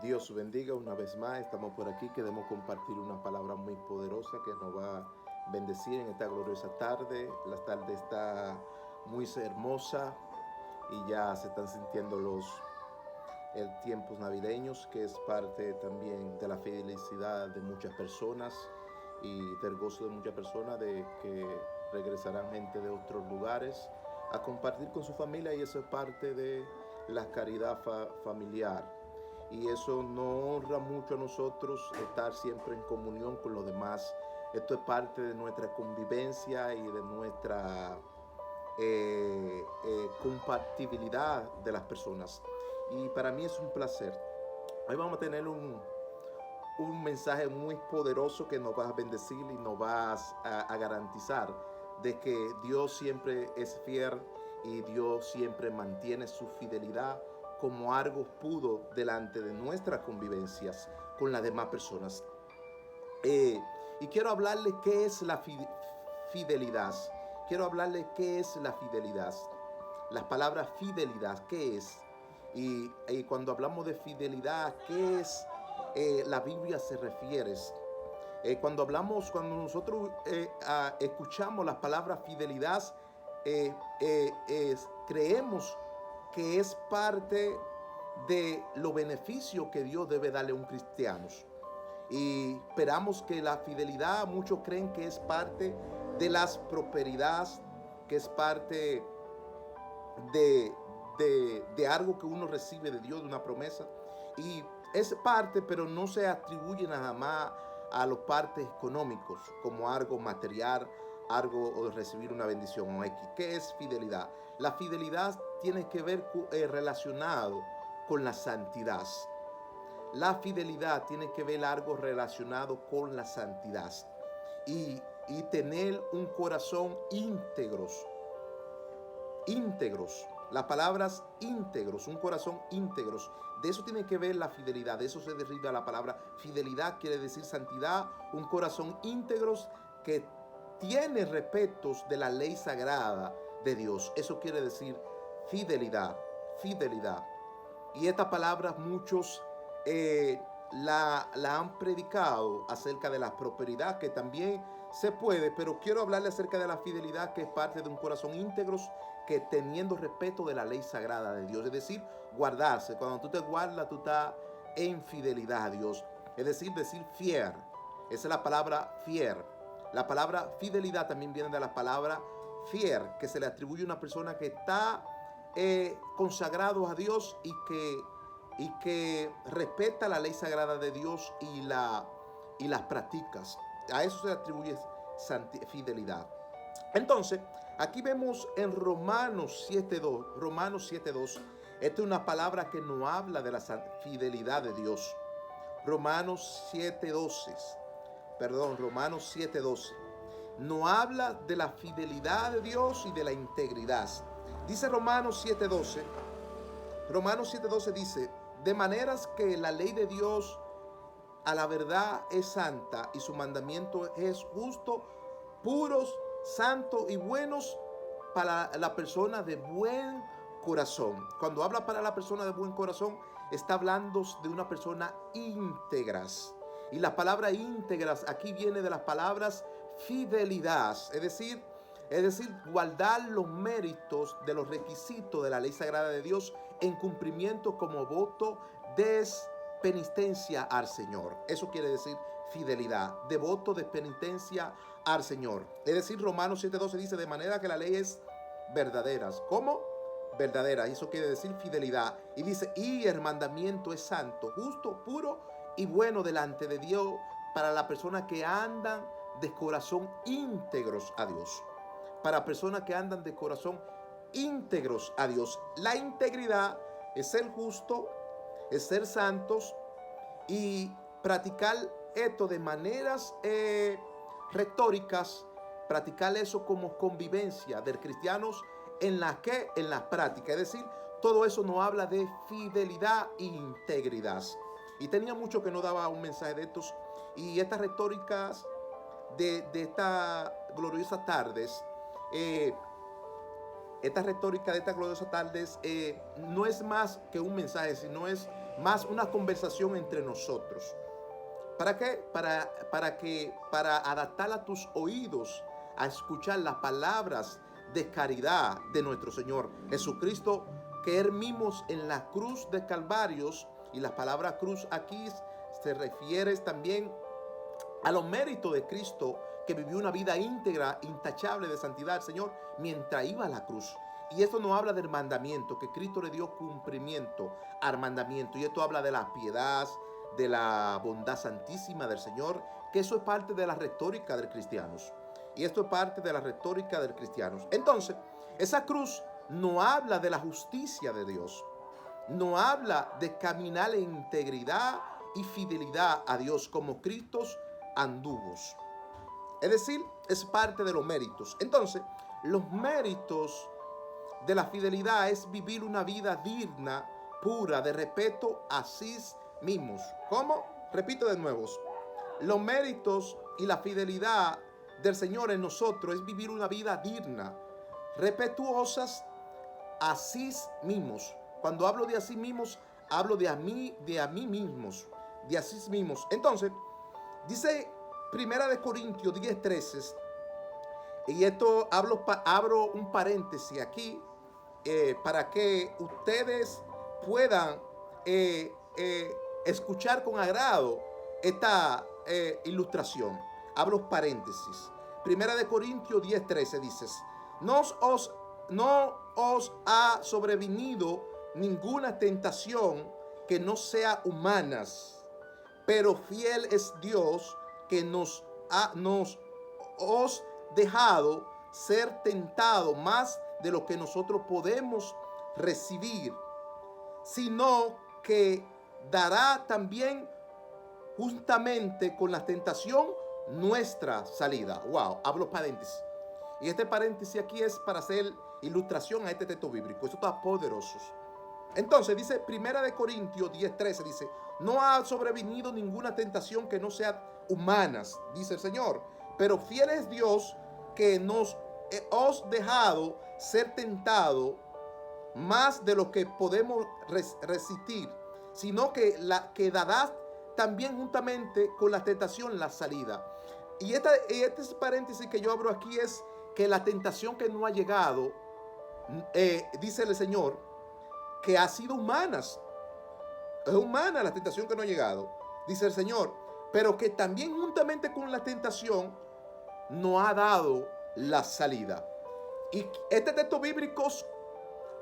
Dios bendiga una vez más. Estamos por aquí. Queremos compartir una palabra muy poderosa que nos va a bendecir en esta gloriosa tarde. La tarde está muy hermosa y ya se están sintiendo los tiempos navideños, que es parte también de la felicidad de muchas personas y del gozo de muchas personas de que regresarán gente de otros lugares a compartir con su familia, y eso es parte de la caridad familiar. Y eso nos honra mucho a nosotros estar siempre en comunión con los demás. Esto es parte de nuestra convivencia y de nuestra compatibilidad de las personas. Y para mí es un placer. Hoy vamos a tener un mensaje muy poderoso que nos va a bendecir y nos va a garantizar de que Dios siempre es fiel y Dios siempre mantiene su fidelidad como algo puro delante de nuestras convivencias con las demás personas. Y quiero hablarle qué es la fidelidad. Quiero hablarle qué es la fidelidad. Las palabras fidelidad, ¿qué es? Y cuando hablamos de fidelidad, ¿qué es? La Biblia se refiere. Cuando nosotros escuchamos las palabras fidelidad, creemos que es parte de los beneficios que Dios debe darle a un cristiano. Y esperamos que la fidelidad, muchos creen que es parte de las prosperidades, que es parte de, de algo que uno recibe de Dios, de una promesa. Y es parte, pero no se atribuye nada más a los partes económicos como algo material, algo o recibir una bendición o X. ¿Qué es fidelidad? La fidelidad tiene que ver relacionado con la santidad. La fidelidad tiene que ver algo relacionado con la santidad y tener un corazón íntegros. Las palabras íntegros, un corazón íntegros. De eso tiene que ver la fidelidad. De eso se deriva la palabra fidelidad, quiere decir santidad. Un corazón íntegros que tiene respetos de la ley sagrada de Dios. Eso quiere decir fidelidad. Fidelidad. Y esta palabra muchos la han predicado acerca de la prosperidad, que también se puede, pero quiero hablarle acerca de la fidelidad, que es parte de un corazón íntegro, que teniendo respeto de la ley sagrada de Dios, es decir, guardarse. Cuando tú te guardas, tú estás en fidelidad a Dios, es decir fiel. Esa es la palabra fiel. La palabra fidelidad también viene de la palabra fiel, que se le atribuye a una persona que está consagrado a Dios y que respeta la ley sagrada de Dios y las practicas. A eso se le atribuye fidelidad. Entonces, aquí vemos en Romanos 7.2, esta es una palabra que nos habla de la fidelidad de Dios. Romanos 7.12 nos habla de la fidelidad de Dios y de la integridad. Dice Romanos 7.12 dice: de maneras que la ley de Dios a la verdad es santa y su mandamiento es justo, puros, santos y buenos para la persona de buen corazón. Cuando habla para la persona de buen corazón, está hablando de una persona íntegras. Y la palabra íntegras aquí viene de las palabras fidelidad, es decir, guardar los méritos de los requisitos de la ley sagrada de Dios en cumplimiento como voto de penitencia al Señor. Eso quiere decir fidelidad, devoto de penitencia al Señor. Es decir, Romanos 7.12 dice: de manera que la ley es verdadera. ¿Cómo? Verdadera. Eso quiere decir fidelidad. Y dice: y el mandamiento es santo, justo, puro y bueno delante de Dios para las personas que andan de corazón íntegros a Dios. Para personas que andan de corazón íntegros a Dios. La integridad es ser justo, es ser santos y practicar esto de maneras retóricas, practicar eso como convivencia de cristianos en la práctica. Es decir, todo eso nos habla de fidelidad e integridad. Y tenía mucho que no daba un mensaje de estos, y estas retóricas de estas gloriosas tardes, esta retórica de estas gloriosas tardes no es más que un mensaje, sino es más una conversación entre nosotros. ¿Para qué? Para adaptar a tus oídos a escuchar las palabras de caridad de nuestro Señor Jesucristo, que Él mismo en la cruz de Calvarios, y la palabra cruz aquí se refiere también a los méritos de Cristo, que vivió una vida íntegra, intachable de santidad al Señor mientras iba a la cruz. Y esto no habla del mandamiento, que Cristo le dio cumplimiento al mandamiento. Y esto habla de la piedad, de la bondad santísima del Señor, que eso es parte de la retórica de los cristianos. Y esto es parte de la retórica de los cristianos. Entonces, esa cruz no habla de la justicia de Dios. No habla de caminar en integridad y fidelidad a Dios como Cristo anduvo. Es decir, es parte de los méritos. Entonces, los méritos de la fidelidad es vivir una vida digna, pura, de respeto a sí mismos. ¿Cómo? Repito de nuevo. Los méritos y la fidelidad del Señor en nosotros es vivir una vida digna, respetuosas a sí mismos. Cuando hablo de a sí mismos, hablo de a mí mismos, de a sí mismos. Entonces, dice Primera de Corintios 10:13, y esto abro un paréntesis aquí para que ustedes puedan escuchar con agrado esta ilustración. Abro paréntesis. Primera de Corintios 10:13 dices: no os ha sobrevenido ninguna tentación que no sea humana, pero fiel es Dios, que os dejado ser tentado más de lo que nosotros podemos recibir, sino que dará también juntamente con la tentación nuestra salida. Wow, hablo paréntesis. Y este paréntesis aquí es para hacer ilustración a este texto bíblico. Esto está poderoso. Entonces dice Primera de Corintios 10:13, dice: no ha sobrevenido ninguna tentación que no sea humanas, dice el Señor, pero fiel es Dios, que nos os dejado ser tentado más de lo que podemos resistir, sino que dará también juntamente con la tentación la salida. Y este paréntesis que yo abro aquí es que la tentación que no ha llegado, dice el Señor, que ha sido humanas. Es humana la tentación que no ha llegado, dice el Señor, pero que también juntamente con la tentación no ha dado la salida. Y este texto bíblico,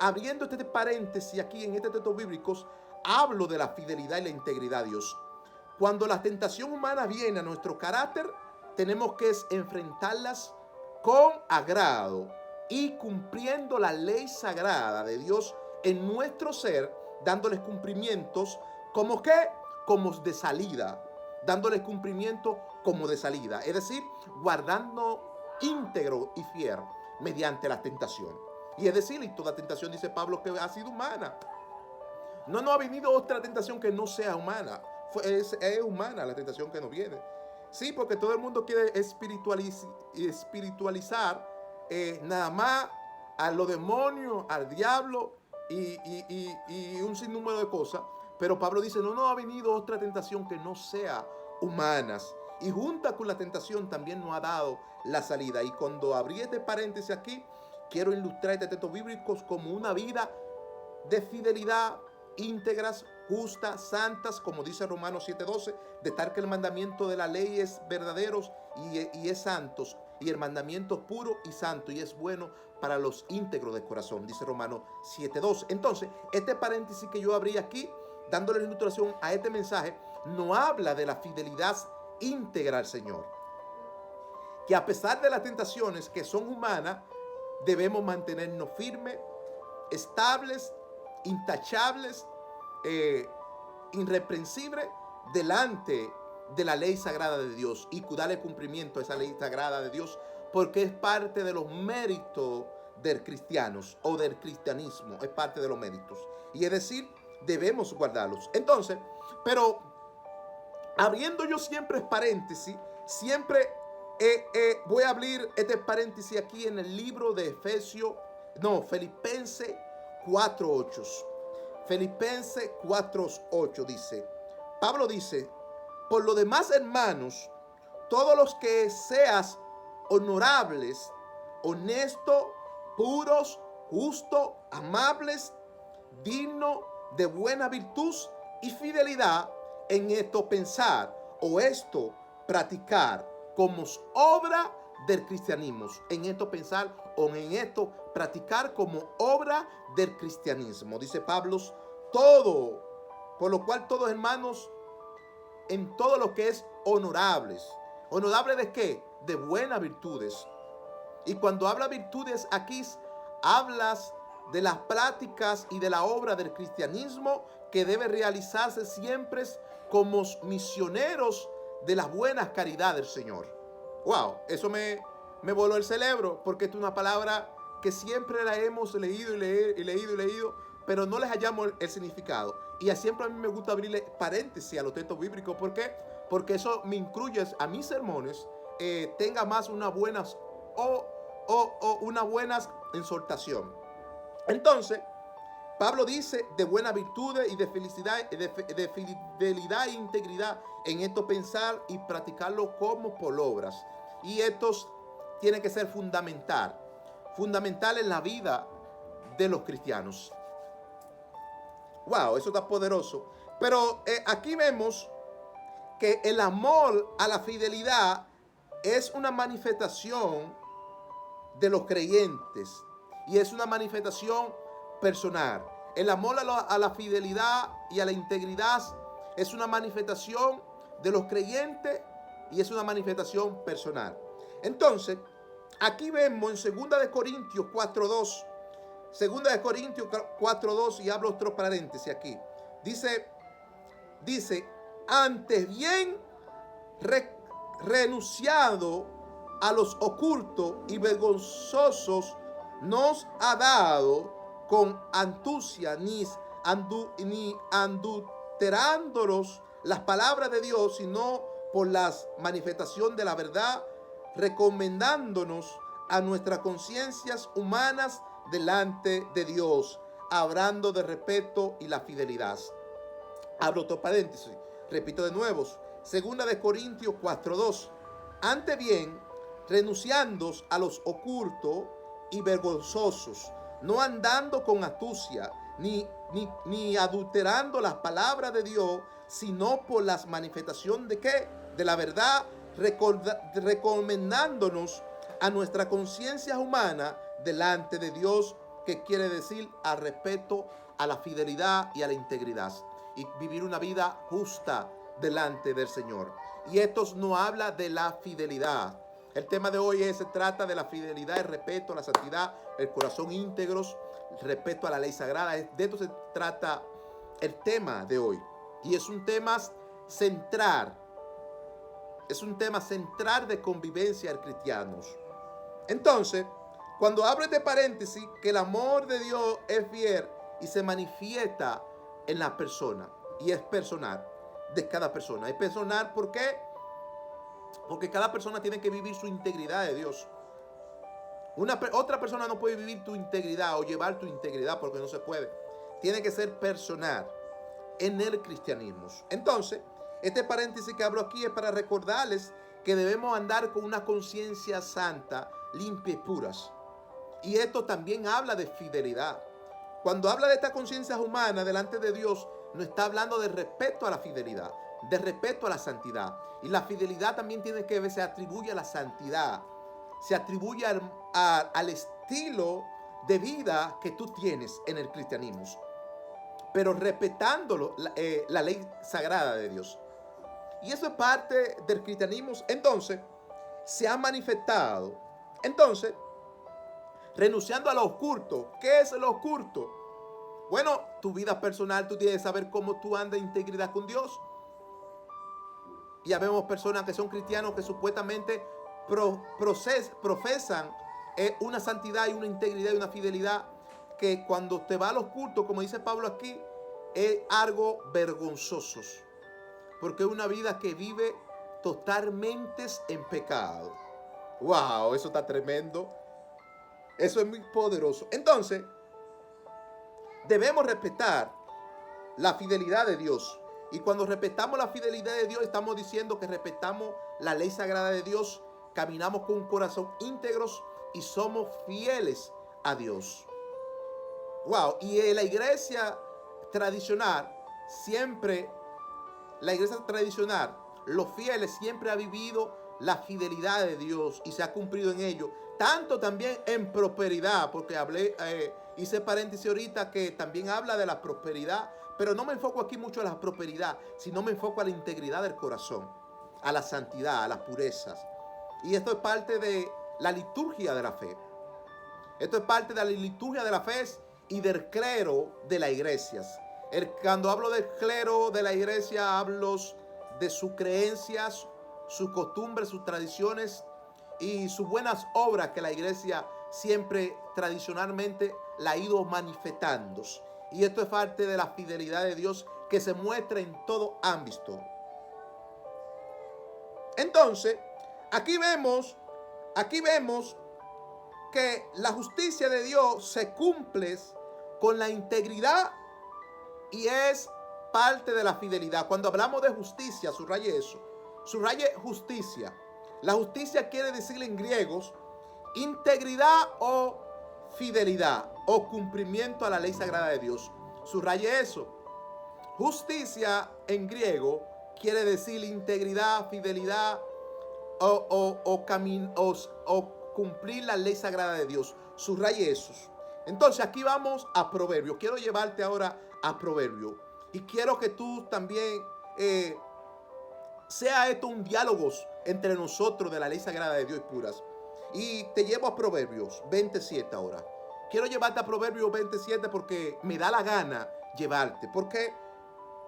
abriendo este paréntesis aquí en este texto bíblico, hablo de la fidelidad y la integridad de Dios. Cuando la tentación humana viene a nuestro carácter, tenemos que enfrentarlas con agrado y cumpliendo la ley sagrada de Dios en nuestro ser, dándoles cumplimientos como que, como de salida, dándoles cumplimiento como de salida, es decir, guardando íntegro y fiel mediante la tentación. Y es decir, y toda tentación, dice Pablo, que ha sido humana. No ha venido otra tentación que no sea humana. Es humana la tentación que nos viene. Sí, porque todo el mundo quiere espiritualizar nada más a los demonios, al diablo y un sinnúmero de cosas. Pero Pablo dice: no ha venido otra tentación que no sea humanas. Y junta con la tentación también nos ha dado la salida. Y cuando abrí este paréntesis aquí, quiero ilustrar este texto bíblico como una vida de fidelidad, íntegras, justas, santas, como dice Romanos 7:12, de tal que el mandamiento de la ley es verdadero y es santos, y el mandamiento es puro y santo, y es bueno para los íntegros de corazón, dice Romanos 7:12. Entonces, este paréntesis que yo abrí aquí, dándole la ilustración a este mensaje, no habla de la fidelidad íntegra al Señor, que a pesar de las tentaciones que son humanas, debemos mantenernos firmes, estables, intachables, irreprensibles delante de la ley sagrada de Dios, y darle cumplimiento a esa ley sagrada de Dios, porque es parte de los méritos del cristiano o del cristianismo, es parte de los méritos, y es decir, debemos guardarlos. Entonces, pero abriendo yo siempre paréntesis, siempre voy a abrir este paréntesis aquí en el libro de Filipenses 4:8. Filipenses 4:8 dice, Pablo dice, por lo demás, hermanos, todos los que seas honorables, honestos, puros, justos, amables, dignos de buena virtud y fidelidad, en esto pensar o esto practicar como obra del cristianismo. En esto pensar o en esto practicar como obra del cristianismo. Dice Pablo, todo, por lo cual todos hermanos, en todo lo que es honorables. ¿Honorable de qué? De buenas virtudes. Y cuando habla virtudes aquí, hablas de las prácticas y de la obra del cristianismo que debe realizarse siempre como misioneros de las buenas caridades del Señor. Wow, eso me voló el cerebro, porque es una palabra que siempre la hemos leído y leído, pero no les hallamos el significado. Y siempre a mí me gusta abrirle paréntesis a los textos bíblicos. ¿Por qué? Porque eso me incluye a mis sermones, tenga más una buena una buena exhortación. Entonces, Pablo dice de buenas virtudes y de felicidad, de fidelidad e integridad, en esto pensar y practicarlo como por obras. Y esto tiene que ser fundamental en la vida de los cristianos. Wow, eso está poderoso. Pero aquí vemos que el amor a la fidelidad es una manifestación de los creyentes y es una manifestación personal. El amor a la fidelidad y a la integridad es una manifestación de los creyentes y es una manifestación personal. Entonces, aquí vemos en 2 Corintios 4:2, 2 Corintios 4:2, y hablo otro paréntesis aquí. Dice, antes bien renunciado a los ocultos y vergonzosos, nos ha dado con astucia, ni adulterándolos las palabras de Dios, sino por la manifestación de la verdad, recomendándonos a nuestras conciencias humanas delante de Dios, hablando de respeto y la fidelidad. Abro otro paréntesis, repito de nuevo, 2 Corintios 4:2. Antes bien, renunciando a los ocultos y vergonzosos, no andando con astucia, ni adulterando las palabras de Dios, sino por las manifestaciones de ¿qué? De la verdad, recomendándonos a nuestra conciencia humana delante de Dios, que quiere decir al respeto, a la fidelidad y a la integridad, y vivir una vida justa delante del Señor. Y esto no habla de la fidelidad. El tema de hoy se trata de la fidelidad, el respeto, la santidad, el corazón íntegro, el respeto a la ley sagrada. De esto se trata el tema de hoy. Y es un tema central. Es un tema central de convivencia de cristianos. Entonces, cuando abro este paréntesis, que el amor de Dios es fiel y se manifiesta en la persona. Y es personal, de cada persona. Es personal, ¿por qué? Porque cada persona tiene que vivir su integridad de Dios. Otra persona no puede vivir tu integridad o llevar tu integridad, porque no se puede. Tiene que ser personal en el cristianismo. Entonces, este paréntesis que hablo aquí es para recordarles que debemos andar con una conciencia santa, limpia y puras. Y esto también habla de fidelidad. Cuando habla de esta conciencia humana delante de Dios, no está hablando de respeto a la fidelidad, de respeto a la santidad. Y la fidelidad también tiene que ver, se atribuye a la santidad, se atribuye al estilo de vida que tú tienes en el cristianismo, pero respetándolo, la ley sagrada de Dios. Y eso es parte del cristianismo. Entonces, se ha manifestado. Entonces, renunciando a lo oculto. ¿Qué es lo oculto? Bueno, tu vida personal, tú tienes que saber cómo tú andas en integridad con Dios. Ya vemos personas que son cristianos que supuestamente profesan una santidad y una integridad y una fidelidad, que cuando te va a los cultos, como dice Pablo aquí, es algo vergonzoso, porque es una vida que vive totalmente en pecado. Wow, eso está tremendo. Eso es muy poderoso. Entonces, debemos respetar la fidelidad de Dios. Y cuando respetamos la fidelidad de Dios, estamos diciendo que respetamos la ley sagrada de Dios, caminamos con un corazón íntegros y somos fieles a Dios. Wow, y en la iglesia tradicional, siempre, la iglesia tradicional, los fieles siempre ha vivido la fidelidad de Dios y se ha cumplido en ello. Tanto también en prosperidad, porque hice paréntesis ahorita que también habla de la prosperidad, pero no me enfoco aquí mucho en la prosperidad, sino me enfoco a la integridad del corazón, a la santidad, a las purezas. Y esto es parte de la liturgia de la fe. Esto es parte de la liturgia de la fe y del clero de las iglesias. Cuando hablo del clero de la iglesia, hablo de sus creencias, sus costumbres, sus tradiciones y sus buenas obras que la iglesia siempre tradicionalmente la ha ido manifestando. Y esto es parte de la fidelidad de Dios que se muestra en todo ámbito. Entonces, aquí vemos que la justicia de Dios se cumple con la integridad y es parte de la fidelidad. Cuando hablamos de justicia, subraye eso. Subraye justicia. La justicia quiere decir en griegos integridad o fidelidad o cumplimiento a la ley sagrada de Dios. Subraye eso. Justicia en griego quiere decir integridad, fidelidad o cumplir la ley sagrada de Dios. Subraye eso. Entonces aquí vamos a Proverbios. Quiero llevarte ahora a Proverbios. Y quiero que tú también sea esto un diálogo entre nosotros de la ley sagrada de Dios y puras. Y te llevo a Proverbios 27 ahora. Quiero llevarte a Proverbios 27 porque me da la gana llevarte. ¿Por qué?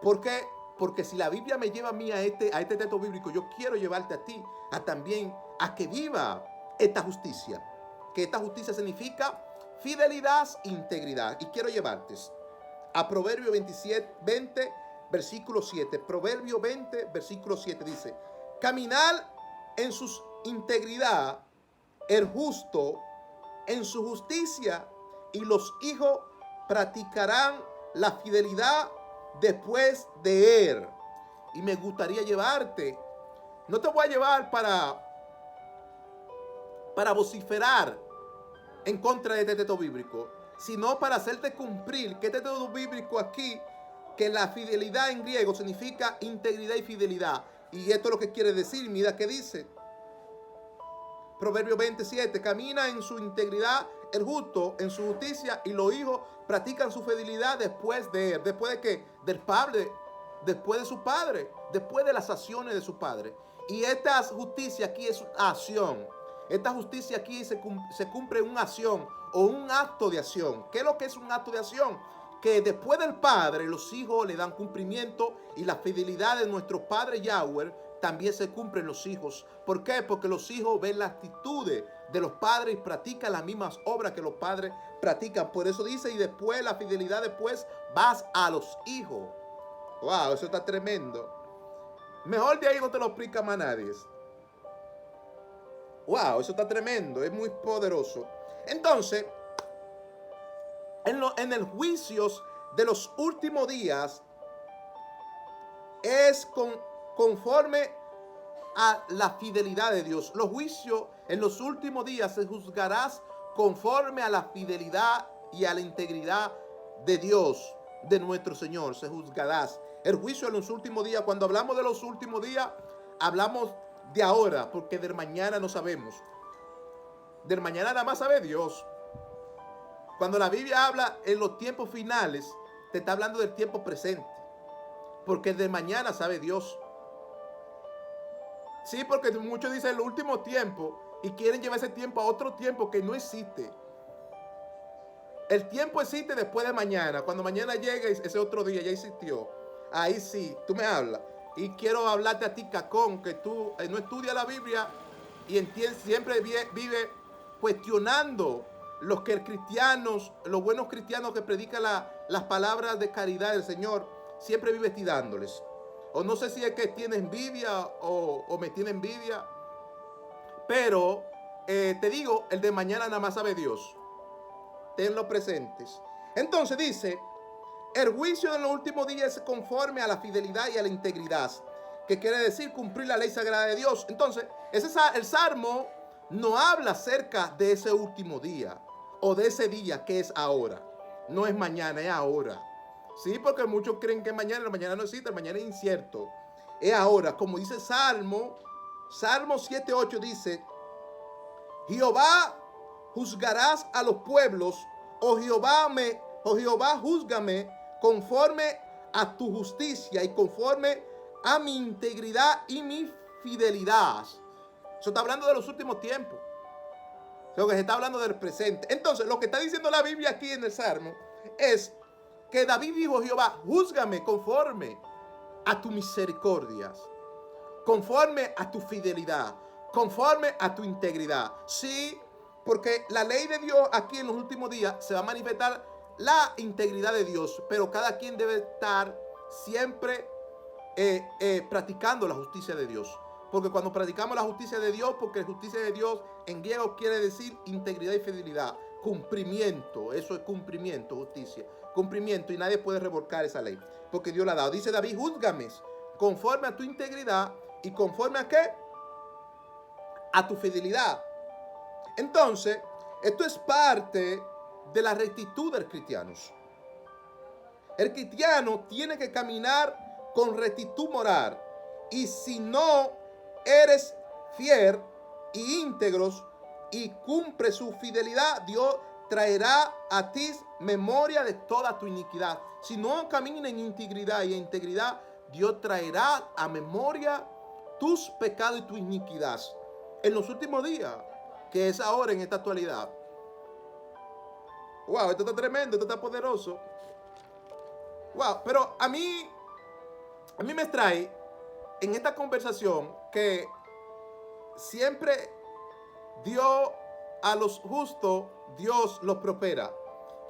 Porque si la Biblia me lleva a mí a este texto bíblico, yo quiero llevarte a ti también a que viva esta justicia. Que esta justicia significa fidelidad e integridad. Y quiero llevarte a Proverbios 20, versículo 7. Proverbio 20, versículo 7 dice: caminar en su integridad el justo en su justicia, y los hijos practicarán la fidelidad después de él. Y me gustaría llevarte, no te voy a llevar para vociferar en contra de este texto bíblico, sino para hacerte cumplir que este texto bíblico aquí, que la fidelidad en griego significa integridad y fidelidad. Y esto es lo que quiere decir. Mira qué dice Proverbio 27: camina en su integridad el justo, en su justicia, y los hijos practican su fidelidad después de él. ¿Después de qué? Del padre, después de su padre, después de las acciones de su padre. Y esta justicia aquí es acción. Esta justicia aquí se cumple en una acción o un acto de acción. ¿Qué es lo que es un acto de acción? Que después del padre, los hijos le dan cumplimiento, y la fidelidad de nuestro padre Yahweh también se cumple en los hijos. ¿Por qué? Porque los hijos ven las actitudes de los padres y practican las mismas obras que los padres practican. Por eso dice: y después la fidelidad, después vas a los hijos. Wow, eso está tremendo. Mejor de ahí no te lo explica más nadie. Wow, eso está tremendo, es muy poderoso. Entonces, en el juicio de los últimos días es conforme a la fidelidad de Dios. Los juicios en los últimos días se juzgarás conforme a la fidelidad y a la integridad de Dios, de nuestro Señor. Se juzgarás. El juicio en los últimos días, cuando hablamos de los últimos días, hablamos de ahora, porque del mañana no sabemos. Del mañana nada más sabe Dios. Cuando la Biblia habla en los tiempos finales, te está hablando del tiempo presente, porque del mañana sabe Dios. Sí, porque muchos dicen el último tiempo y quieren llevar ese tiempo a otro tiempo que no existe. El tiempo existe después de mañana. Cuando mañana llegue ese otro día, ya existió. Ahí sí, tú me hablas. Y quiero hablarte a ti, Cacón, que tú no estudias la Biblia y siempre vive cuestionando los buenos cristianos que predican las palabras de caridad del Señor. Siempre vive tirándoles. O no sé si es que tiene envidia o me tiene envidia. Pero te digo, el de mañana nada más sabe Dios. Tenlo presentes. Entonces dice: El juicio en los últimos días es conforme a la fidelidad y a la integridad, que quiere decir cumplir la ley sagrada de Dios. Entonces, el Salmo no habla acerca de ese último día o de ese día que es ahora. No es mañana, es ahora. Sí, porque muchos creen que es mañana, el mañana no existe, el mañana es incierto. Es ahora, como dice Salmo 7:8 dice, Jehová juzgarás a los pueblos, Jehová, júzgame conforme a tu justicia y conforme a mi integridad y mi fidelidad. Eso está hablando de los últimos tiempos. Lo que se está hablando del presente. Entonces, lo que está diciendo la Biblia aquí en el Salmo es que David dijo, Jehová, júzgame conforme a tus misericordias, conforme a tu fidelidad, conforme a tu integridad. Sí, porque la ley de Dios aquí en los últimos días se va a manifestar la integridad de Dios, pero cada quien debe estar siempre practicando la justicia de Dios. Porque cuando practicamos la justicia de Dios, porque la justicia de Dios en griego quiere decir integridad y fidelidad, cumplimiento, eso es cumplimiento, justicia, cumplimiento, y nadie puede revocar esa ley, porque Dios la ha dado. Dice David, júzgame conforme a tu integridad y conforme a ¿qué? A tu fidelidad. Entonces, esto es parte de la rectitud del cristiano. El cristiano tiene que caminar con rectitud moral, y si no eres fiel y íntegros y cumple su fidelidad, Dios traerá a ti memoria de toda tu iniquidad. Si no caminas en integridad y en integridad, Dios traerá a memoria tus pecados y tu iniquidad. En los últimos días, que es ahora en esta actualidad. Wow, esto está tremendo, esto está poderoso. Wow, pero a mí me trae en esta conversación que siempre Dios a los justos, Dios los prospera.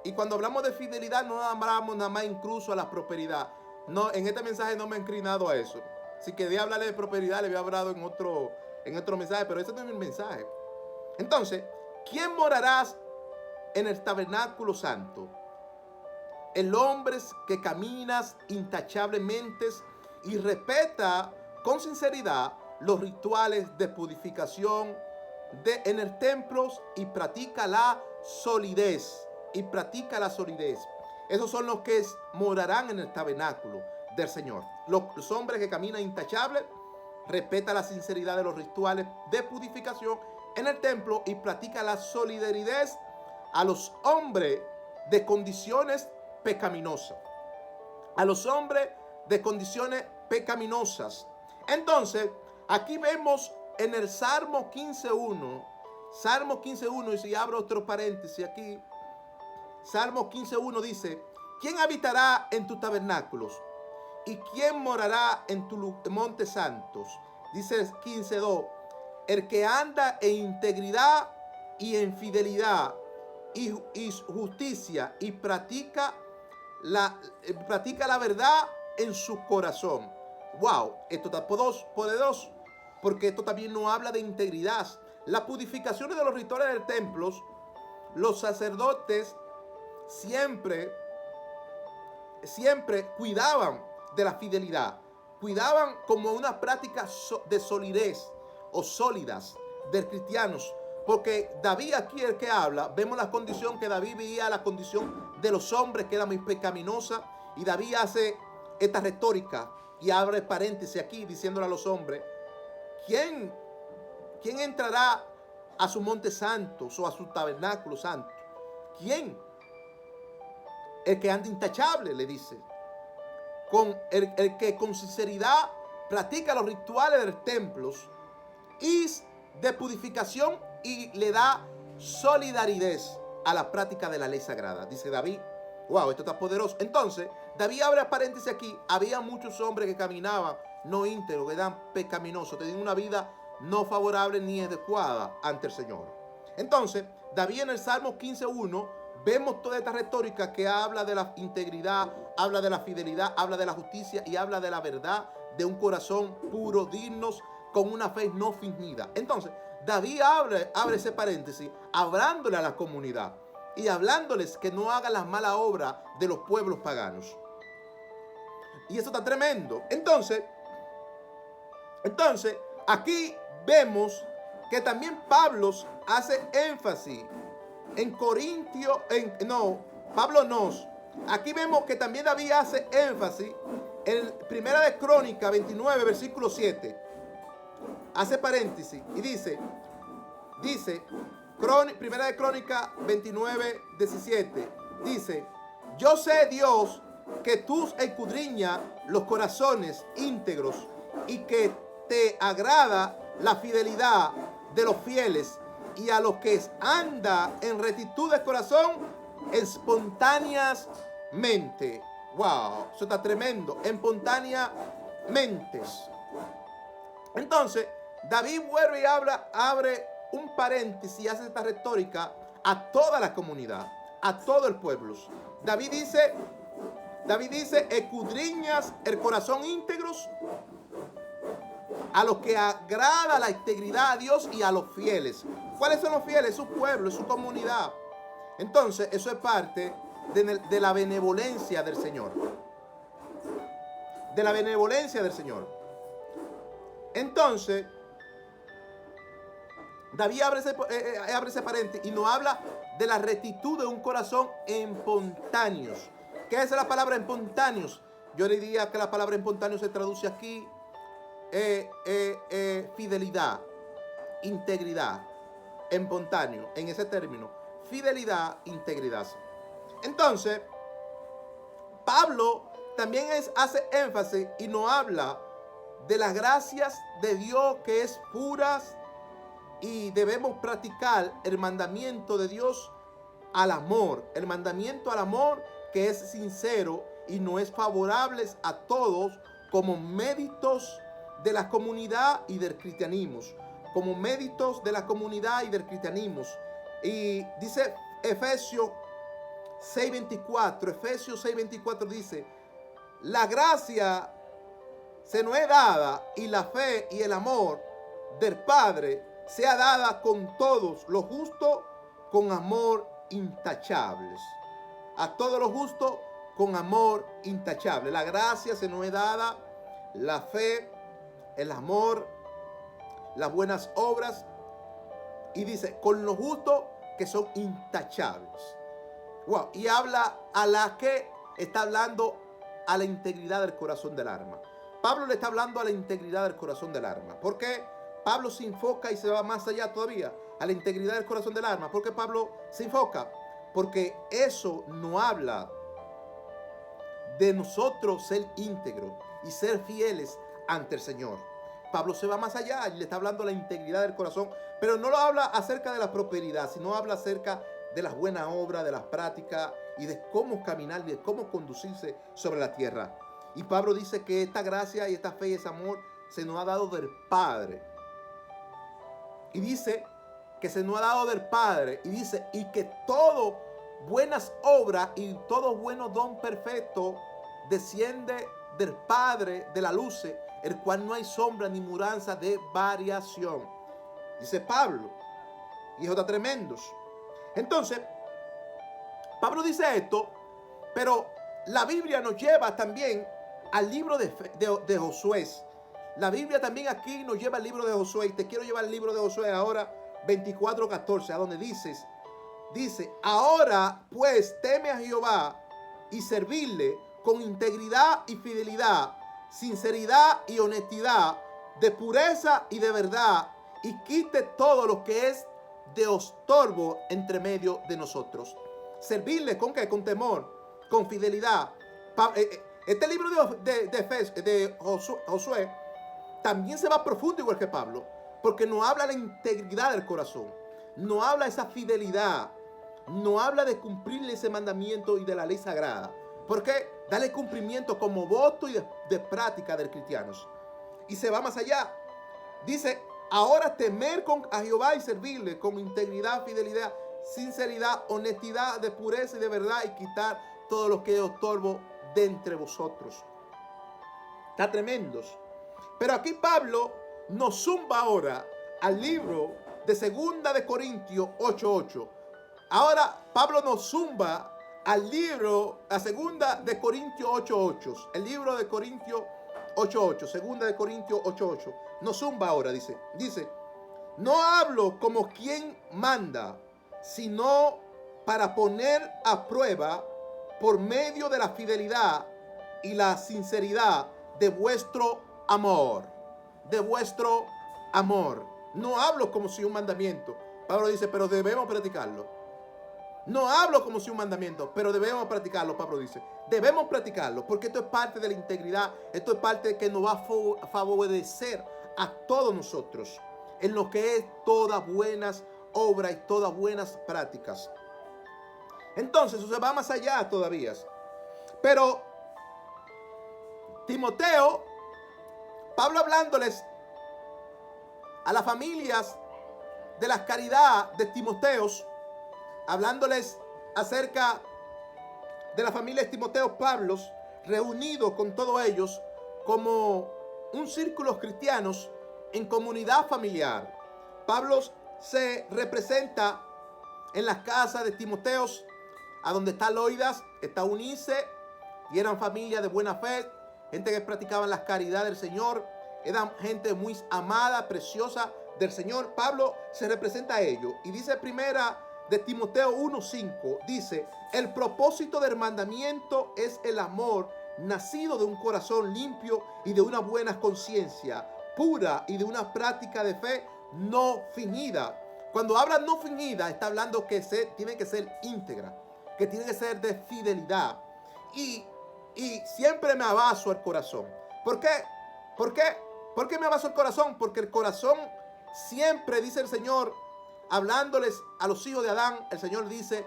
Y cuando hablamos de fidelidad, no hablamos nada más incluso a la prosperidad. No, en este mensaje no me he inclinado a eso. Si quería hablarle de prosperidad, le había hablado en otro mensaje, pero ese no es el mensaje. Entonces, ¿quién morarás en el tabernáculo santo? El hombre que caminas intachablemente y respeta con sinceridad los rituales de purificación en el templo y practica la solidez. Esos son los que morarán en el tabernáculo del Señor. Los hombres que caminan intachables, respetan la sinceridad de los rituales de purificación en el templo y practica la solidaridad a los hombres de condiciones pecaminosas. A los hombres de condiciones pecaminosas. Entonces, aquí vemos en el Salmo 15:1, y si abro otro paréntesis aquí, Salmo 15:1 dice, ¿quién habitará en tus tabernáculos? ¿Y quién morará en tus montes santos? Dice 15:2, el que anda en integridad y en fidelidad y justicia y practica la verdad en su corazón. Wow, esto está poderoso, porque esto también nos habla de integridad. Las purificaciones de los rituales del templo, los sacerdotes siempre cuidaban de la fidelidad, cuidaban como una práctica de solidez o sólidas de cristianos, porque David aquí el que habla, vemos la condición que David veía, la condición de los hombres que era muy pecaminosa, y David hace esta retórica y abre paréntesis aquí diciéndole a los hombres, ¿quién entrará a sus montes santos o a su tabernáculo santo? ¿Quién? El que anda intachable, le dice. El que con sinceridad practica los rituales de los templos y de purificación y le da solidaridad a la práctica de la ley sagrada. Dice David, wow, esto está poderoso. Entonces, David abre paréntesis aquí. Había muchos hombres que caminaban no íntegros, que eran pecaminosos, tenían una vida no favorable ni adecuada ante el Señor. Entonces, David en el Salmo 15:1 vemos toda esta retórica que habla de la integridad, habla de la fidelidad, habla de la justicia y habla de la verdad, de un corazón puro, dignos, con una fe no fingida. Entonces, David abre ese paréntesis, hablándole a la comunidad. y hablándoles que no hagan las malas obras de los pueblos paganos. Y eso está tremendo. Entonces, aquí vemos que también Pablo hace énfasis en Corintios, Pablo nos. Aquí vemos que también David hace énfasis en Primera de Crónica 29, versículo 7. Hace paréntesis y dice, Primera de Crónica 29, 17. Dice, yo sé, Dios, que tú escudriñas los corazones íntegros y que te agrada la fidelidad de los fieles y a los que anda en rectitud de corazón espontáneamente. Wow, eso está tremendo. Espontáneamente. Entonces, David vuelve y abre un paréntesis y hace esta retórica a toda la comunidad, a todo el pueblo. David dice, escudriñas el corazón íntegros a los que agrada la integridad a Dios y a los fieles. ¿Cuáles son los fieles? Su pueblo, su comunidad. Entonces, eso es parte de la benevolencia del Señor. De la benevolencia del Señor. Entonces, David abre ese paréntesis y nos habla de la rectitud de un corazón espontáneos. ¿Qué es la palabra espontáneos? Yo le diría que la palabra espontáneo se traduce aquí fidelidad, integridad, espontáneo, en ese término, fidelidad, integridad. Entonces, Pablo también hace énfasis y nos habla de las gracias de Dios que es puras y debemos practicar el mandamiento de Dios al amor, el mandamiento al amor que es sincero y no es favorable a todos como méritos de la comunidad y del cristianismo, como méritos de la comunidad y del cristianismo. Y dice Efesios 6:24 dice, la gracia se nos es dada y la fe y el amor del Padre sea dada con todos los justos con amor intachables. A todos los justos con amor intachable. La gracia se nos es dada, la fe, el amor, las buenas obras. Y dice, con los justos que son intachables. Wow. Y habla a la que está hablando a la integridad del corazón del alma. Pablo le está hablando a la integridad del corazón del alma. ¿Por qué Pablo se enfoca y se va más allá todavía a la integridad del corazón del alma? ¿Por qué Pablo se enfoca? Porque eso no habla de nosotros ser íntegros y ser fieles ante el Señor. Pablo se va más allá y le está hablando de la integridad del corazón, pero no lo habla acerca de la prosperidad, sino habla acerca de las buenas obras, de las prácticas y de cómo caminar y de cómo conducirse sobre la tierra. Y Pablo dice que esta gracia y esta fe y ese amor se nos ha dado del Padre. Y dice que se nos ha dado del Padre. Y dice, y que todo buenas obras y todo bueno don perfecto desciende del Padre de la luz, el cual no hay sombra ni mudanza de variación. Dice Pablo. Y eso está tremendo. Entonces, Pablo dice esto, pero la Biblia nos lleva también al libro de Josué. La Biblia también aquí nos lleva al libro de Josué. Y te quiero llevar al libro de Josué ahora, 24:14, a donde dice, ahora pues teme a Jehová y servirle con integridad y fidelidad, sinceridad y honestidad, de pureza y de verdad, y quite todo lo que es de estorbo entre medio de nosotros. Servirle con qué? Con temor, con fidelidad. Este libro de Josué también se va profundo igual que Pablo, porque no habla de la integridad del corazón, no habla de esa fidelidad, no habla de cumplirle ese mandamiento y de la ley sagrada, porque darle cumplimiento como voto y de práctica del cristiano. Y se va más allá. Dice, ahora temer a Jehová y servirle con integridad, fidelidad, sinceridad, honestidad, de pureza y de verdad, y quitar todo lo que es estorbo de entre vosotros. Está tremendo. Pero aquí Pablo nos zumba ahora al libro de 2 de Corintios 8:8. Ahora Pablo nos zumba al libro, a segunda de Corintios 8:8. El libro de Corintios 8:8. Segunda de Corintios 8:8. Nos zumba ahora, dice. No hablo como quien manda, sino para poner a prueba por medio de la fidelidad y la sinceridad de vuestro amor. De vuestro amor. No hablo como si un mandamiento. Pablo dice, pero debemos practicarlo. No hablo como si un mandamiento, pero debemos practicarlo, Pablo dice. Debemos practicarlo, porque esto es parte de la integridad. Esto es parte de que nos va a favorecer a todos nosotros en lo que es todas buenas obras y todas buenas prácticas. Entonces, eso se va más allá todavía. Pero Timoteo, Pablo hablándoles a las familias de la caridad de Timoteos, hablándoles acerca de la familia de Timoteo, Pablo, reunido con todos ellos como un círculo cristianos en comunidad familiar. Pablo se representa en las casas de Timoteos, a donde está Loidas, está Unice, y eran familia de buena fe, gente que practicaban las caridades del Señor, eran gente muy amada, preciosa del Señor. Pablo se representa a ellos y dice primera de Timoteo 1:5, dice, el propósito del mandamiento es el amor nacido de un corazón limpio y de una buena conciencia pura y de una práctica de fe no fingida. Cuando habla no fingida, está hablando que tiene que ser íntegra, que tiene que ser de fidelidad. Y siempre me abaso al corazón. ¿Por qué? ¿Por qué me abaso al corazón? Porque el corazón siempre, dice el Señor, hablándoles a los hijos de Adán, el Señor dice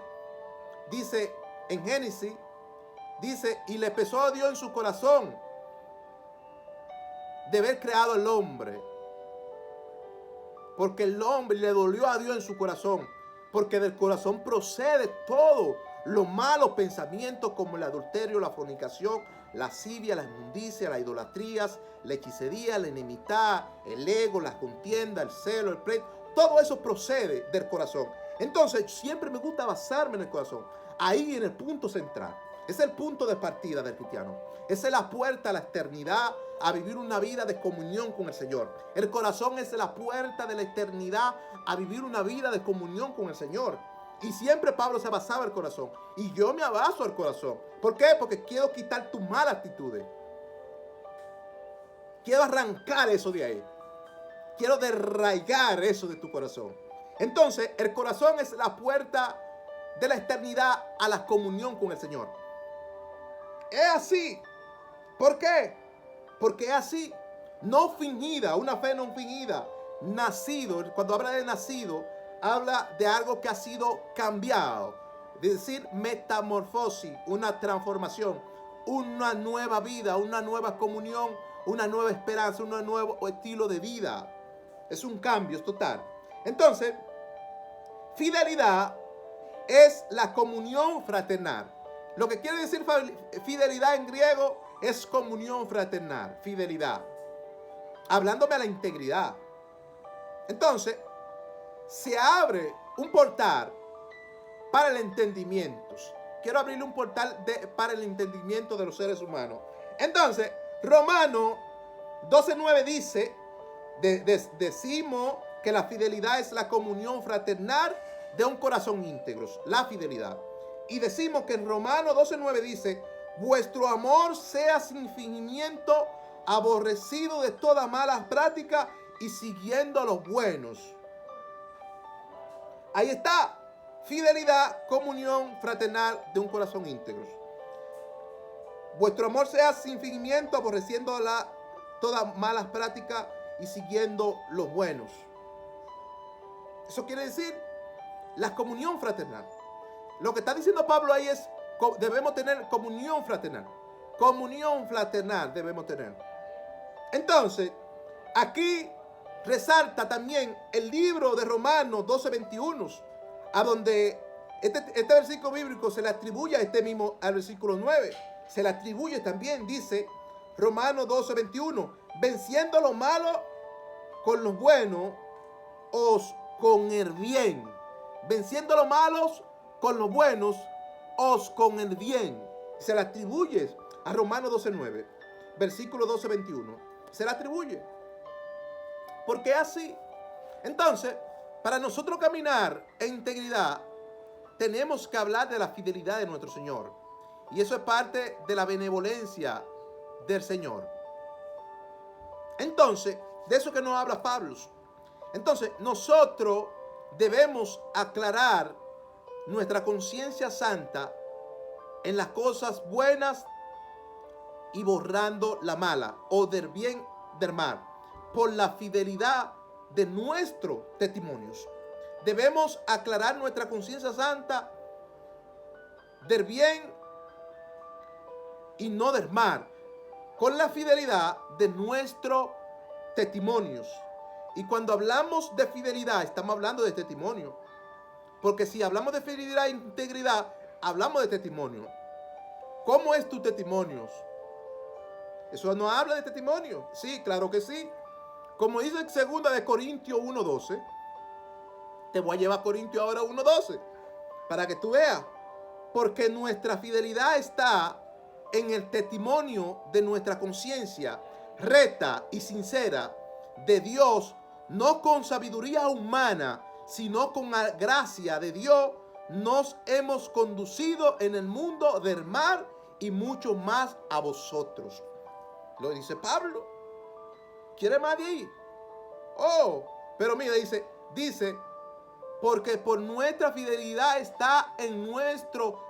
en Génesis, dice, y le pesó a Dios en su corazón de haber creado al hombre. Porque el hombre le dolió a Dios en su corazón. Porque del corazón procede todo los malos pensamientos como el adulterio, la fornicación, la lascivia, la inmundicia, las idolatrías, la hechicería, la enemistad, el ego, la contienda, el celo, el pleito. Todo eso procede del corazón. Entonces, siempre me gusta basarme en el corazón. Ahí en el punto central. Es el punto de partida del cristiano. Esa es la puerta a la eternidad, a vivir una vida de comunión con el Señor. El corazón es la puerta de la eternidad a vivir una vida de comunión con el Señor. Y siempre Pablo se basaba en el corazón. Y yo me abaso al corazón. ¿Por qué? Porque quiero quitar tus malas actitudes. Quiero arrancar eso de ahí. Quiero derraigar eso de tu corazón. Entonces, el corazón es la puerta de la eternidad a la comunión con el Señor. Es así. ¿Por qué? Porque es así. No fingida, una fe no fingida. Nacido, cuando habla de nacido, habla de algo que ha sido cambiado. Es decir, metamorfosis, una transformación, una nueva vida, una nueva comunión, una nueva esperanza, un nuevo estilo de vida. Es un cambio total. Entonces, fidelidad es la comunión fraternal. Lo que quiere decir fidelidad en griego es comunión fraternal, fidelidad. Hablándome a la integridad. Entonces, se abre un portal para el entendimiento. Quiero abrirle un portal para el entendimiento de los seres humanos. Entonces, Romanos 12:9 dice, decimos que la fidelidad es la comunión fraternal de un corazón íntegro, la fidelidad. Y decimos que en Romanos 12:9 dice, vuestro amor sea sin fingimiento, aborrecido de toda mala práctica y siguiendo a los buenos. Ahí está, fidelidad, comunión fraternal de un corazón íntegro. Vuestro amor sea sin fingimiento, aborreciendo todas malas prácticas y siguiendo los buenos. Eso quiere decir la comunión fraternal. Lo que está diciendo Pablo ahí es, debemos tener comunión fraternal. Comunión fraternal debemos tener. Entonces, aquí resalta también el libro de Romanos 12:21, a donde este versículo bíblico se le atribuye a al versículo 9. Se le atribuye también, dice Romanos 12:21, venciendo lo malo con los buenos, con el bien. Venciendo los malos con los buenos, os con el bien. Se le atribuye a Romanos 12:9, versículo 12:21. Se le atribuye. Porque es así. Entonces, para nosotros caminar en integridad, tenemos que hablar de la fidelidad de nuestro Señor. Y eso es parte de la benevolencia del Señor. Entonces, de eso que nos habla Pablo. Entonces, nosotros debemos aclarar nuestra conciencia santa en las cosas buenas y borrando la mala, o del bien del mal, por la fidelidad de nuestros testimonios. Debemos aclarar nuestra conciencia santa del bien y no del mal, con la fidelidad de nuestros testimonios. Y cuando hablamos de fidelidad, estamos hablando de testimonio. Porque si hablamos de fidelidad e integridad, hablamos de testimonio. ¿Cómo es tu testimonio? Eso no habla de testimonio. Sí, claro que sí. Como dice en 2 Corintios 1:12, te voy a llevar a Corintios ahora 1:12, para que tú veas. Porque nuestra fidelidad está en el testimonio de nuestra conciencia recta y sincera de Dios, no con sabiduría humana, sino con la gracia de Dios, nos hemos conducido en el mundo del mal y mucho más a vosotros. Lo dice Pablo. ¿Quiere más de ahí? Oh, pero mira, dice, porque por nuestra fidelidad está en nuestro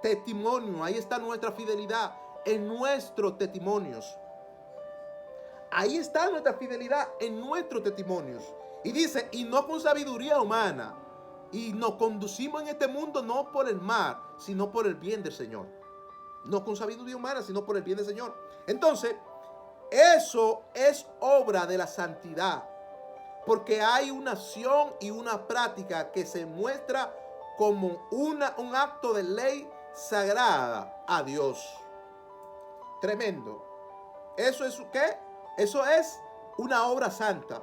testimonio. Ahí está nuestra fidelidad, en nuestros testimonios. Ahí está nuestra fidelidad, en nuestros testimonios. Y dice, y no con sabiduría humana. Y nos conducimos en este mundo no por el mal, sino por el bien del Señor. No con sabiduría humana, sino por el bien del Señor. Entonces, eso es obra de la santidad. Porque hay una acción y una práctica que se muestra como un acto de ley sagrada a Dios. Tremendo. ¿Eso es qué? Eso es una obra santa.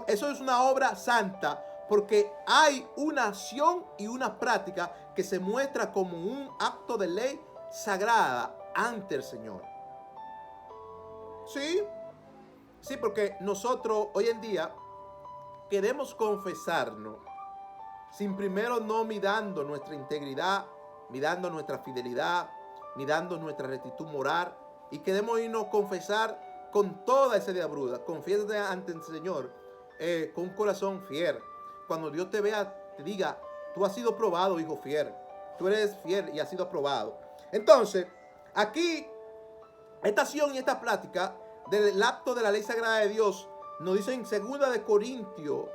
Eso es una obra santa porque hay una acción y una práctica que se muestra como un acto de ley sagrada ante el Señor. Sí, porque nosotros hoy en día queremos confesarnos sin primero no mirando nuestra integridad, mirando nuestra fidelidad, mirando nuestra rectitud moral, y queremos irnos a confesar con toda esa diabluda. Confiésate ante el Señor con un corazón fiel. Cuando Dios te vea, te diga, tú has sido probado, hijo fiel. Tú eres fiel y has sido aprobado. Entonces, aquí, esta acción y esta plática del acto de la ley sagrada de Dios nos dice en 2 Corintios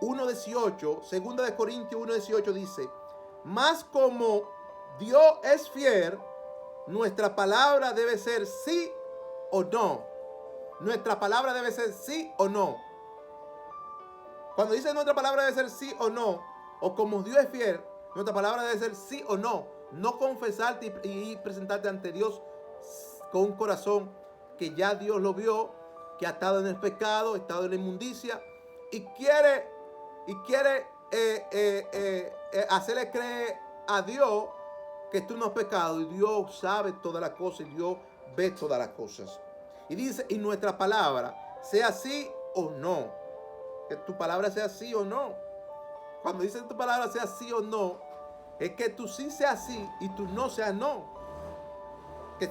1:18. 2 Corintios 1:18 dice, más como Dios es fiel, nuestra palabra debe ser sí o no. Nuestra palabra debe ser sí o no. Cuando dice nuestra palabra debe ser sí o no, o como Dios es fiel, nuestra palabra debe ser sí o no. No confesarte y presentarte ante Dios con un corazón que ya Dios lo vio, que ha estado en el pecado, ha estado en la inmundicia y quiere hacerle creer a Dios que tú no has pecado, y Dios sabe todas las cosas y Dios ve todas las cosas. Y dice, y nuestra palabra sea sí o no. Que tu palabra sea sí o no. Cuando dice tu palabra sea sí o no, es que tu sí sea sí y tu no sea no. Que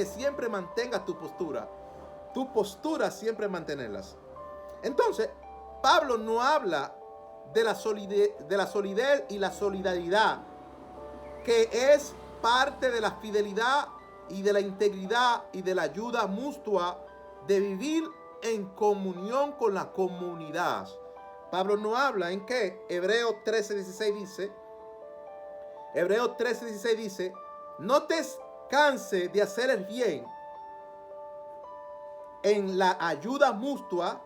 siempre mantengas tu postura. Tu postura siempre mantenerlas. Entonces, Pablo no habla de la solidez y la solidaridad, que es parte de la fidelidad y de la integridad y de la ayuda mutua de vivir en comunión con la comunidad. Pablo no habla en qué. Hebreos 13:16 dice, no te canses de hacer el bien en la ayuda mutua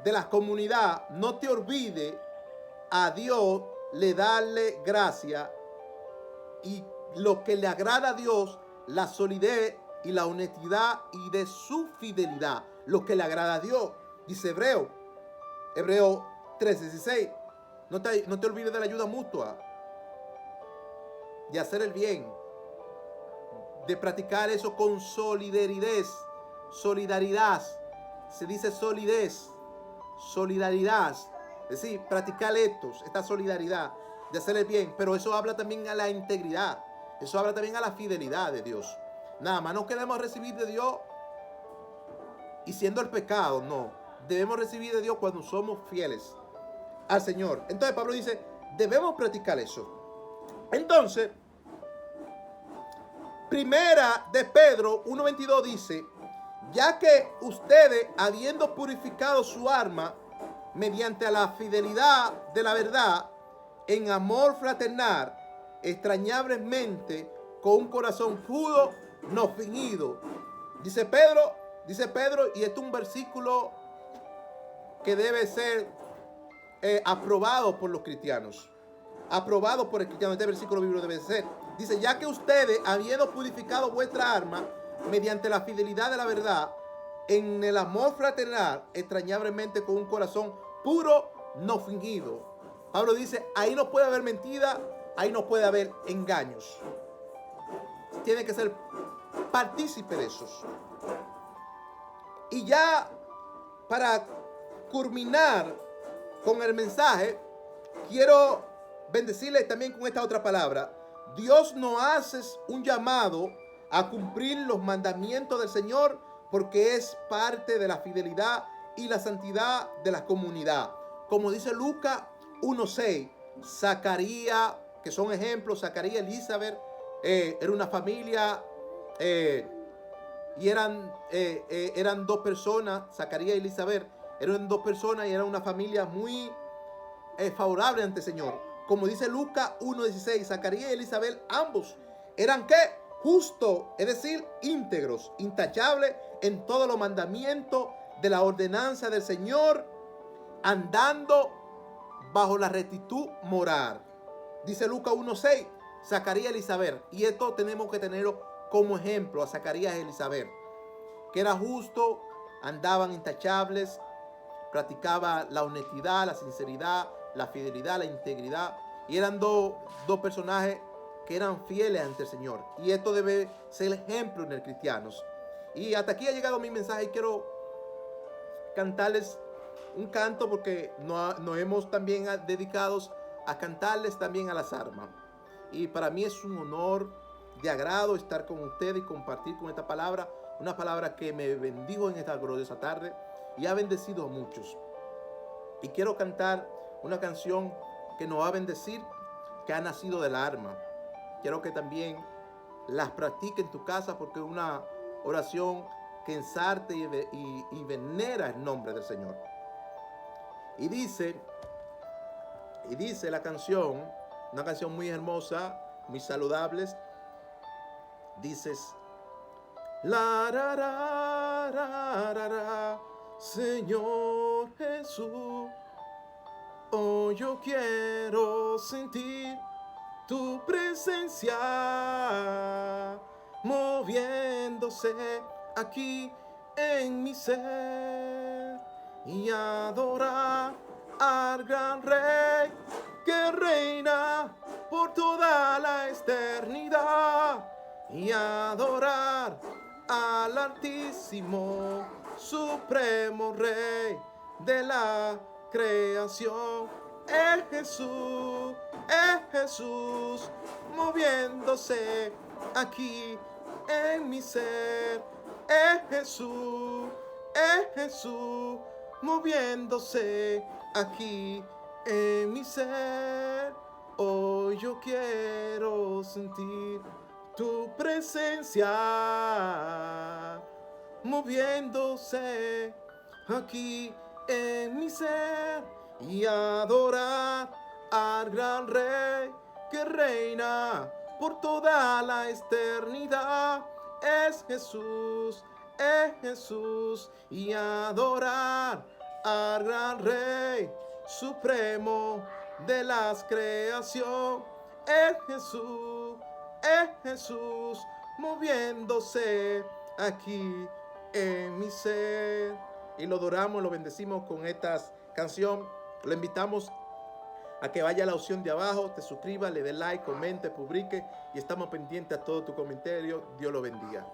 de la comunidad. No te olvides a Dios le darle gracia, y lo que le agrada a Dios, la solidez y la honestidad y de su fidelidad, lo que le agrada a Dios. Dice Hebreo 13:16, No te olvides de la ayuda mutua, de hacer el bien, de practicar eso con solidaridad. Solidaridad. Se dice solidez. Solidaridad. Es decir, practicar esta solidaridad de hacer el bien. Pero eso habla también a la integridad. Eso habla también a la fidelidad de Dios. Nada más no queremos recibir de Dios y siendo el pecado, no. Debemos recibir de Dios cuando somos fieles al Señor. Entonces Pablo dice, debemos practicar eso. Entonces, Primera de Pedro 1:22 dice, ya que ustedes, habiendo purificado su alma mediante la fidelidad de la verdad, en amor fraternal, extrañablemente, con un corazón puro, no fingido. Dice Pedro, y este es un versículo que debe ser aprobado por los cristianos. Aprobado por el cristiano. Este versículo bíblico debe ser. Dice, ya que ustedes, habiendo purificado vuestra alma mediante la fidelidad de la verdad, en el amor fraternal, extrañablemente con un corazón puro, no fingido. Pablo dice, ahí no puede haber mentira, ahí no puede haber engaños. Tiene que ser partícipe de esos. Y ya para culminar con el mensaje, quiero bendecirles también con esta otra palabra. Dios nos hace un llamado a cumplir los mandamientos del Señor porque es parte de la fidelidad y la santidad de la comunidad. Como dice Lucas 1:6, Zacarías, que son ejemplos, Zacarías y Elizabeth, era una familia y eran dos personas, Zacarías y Elizabeth, eran dos personas y era una familia muy favorable ante el Señor. Como dice Lucas 1:16, Zacarías y Elizabeth, ambos eran ¿qué? Justos, es decir, íntegros, intachables en todos los mandamientos de la ordenanza del Señor, andando bajo la rectitud moral. Dice Lucas 1:6, Zacarías y Elizabeth, y esto tenemos que tenerlo como ejemplo a Zacarías y Elizabeth, que era justo, andaban intachables, practicaba la honestidad, la sinceridad, la fidelidad, la integridad, y eran dos personajes que eran fieles ante el Señor. Y esto debe ser el ejemplo en el cristianos. Y hasta aquí ha llegado mi mensaje y quiero cantarles un canto porque nos hemos también dedicados a cantarles también a las armas. Y para mí es un honor de agrado estar con ustedes y compartir con esta palabra, una palabra que me bendijo en esta gloriosa tarde y ha bendecido a muchos. Y quiero cantar una canción que nos va a bendecir, que ha nacido del alma. Quiero que también las practique en tu casa porque es una oración que ensarte y venera el nombre del Señor. Y dice la canción, una canción muy hermosa, muy saludable. Dices, la ra ra ra ra ra, Señor Jesús, hoy yo quiero sentir tu presencia moviéndose aquí en mi ser y adorar al gran Rey que reina por toda la eternidad y adorar al Altísimo Supremo Rey de la creación. Es Jesús moviéndose aquí en mi ser. Es Jesús moviéndose aquí en mi ser. Hoy yo quiero sentir tu presencia moviéndose aquí en mi ser y adorar al gran Rey que reina por toda la eternidad. Es Jesús y adorar al gran Rey Supremo de las creación. Es Jesús moviéndose aquí en mi ser. Y lo adoramos, lo bendecimos con esta canción. Lo invitamos a que vaya a la opción de abajo, te suscriba, le dé like, comente, publique y estamos pendientes a todo tu comentario. Dios lo bendiga.